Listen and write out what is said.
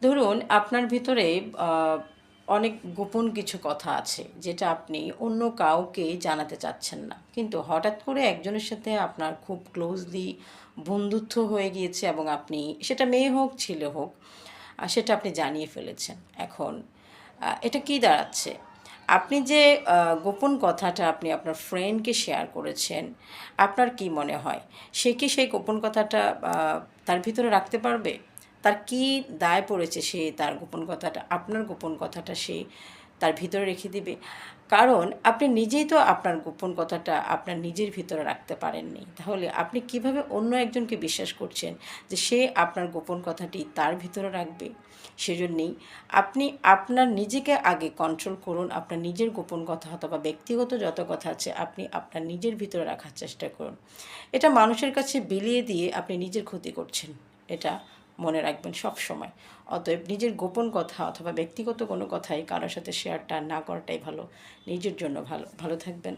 ধরুন আপনার ভিতরে অনেক গোপন কিছু কথা আছে যেটা আপনি অন্য কাউকে জানাতে চাচ্ছেন না। কিন্তু হঠাৎ করে একজনের সাথে আপনার খুব ক্লোজলি বন্ধুত্ব হয়ে গিয়েছে এবং আপনি সেটা মেয়ে হোক, ছেলে হোক, সেটা আপনি জানিয়ে ফেলেছেন। এখন এটা কী দাঁড়াচ্ছে? আপনি যে গোপন কথাটা আপনি আপনার ফ্রেন্ডকে শেয়ার করেছেন, আপনার কি মনে হয়? সে কি সেই গোপন কথাটা আ তার ভিতরে রাখতে পারবে? তার কি দায় পড়েছে সে তার গোপন কথাটা আপনার গোপন কথাটা সে তার ভিতরে রেখে দিবে? কারণ আপনি নিজেই তো আপনার গোপন কথাটা আপনার নিজের ভিতরে রাখতে পারেননি। তাহলে আপনি কিভাবে অন্য একজনকে বিশ্বাস করছেন যে সে আপনার গোপন কথাটি তার ভিতরে রাখবে? সেজন্যেই আপনি আপনার নিজেকে আগে কন্ট্রোল করুন। আপনার নিজের গোপন কথা অথবা ব্যক্তিগত যত কথা আছে আপনি আপনার নিজের ভিতরে রাখার চেষ্টা করুন। এটা মানুষের কাছে বিলিয়ে দিয়ে আপনি নিজের ক্ষতি করছেন। এটা মনে রাখবেন সবসময়। অতএব নিজের গোপন কথা অথবা ব্যক্তিগত কোনো কথাই কারো সাথে শেয়ারটা না করাটাই ভালো। নিজের জন্য ভালো। ভালো থাকবেন।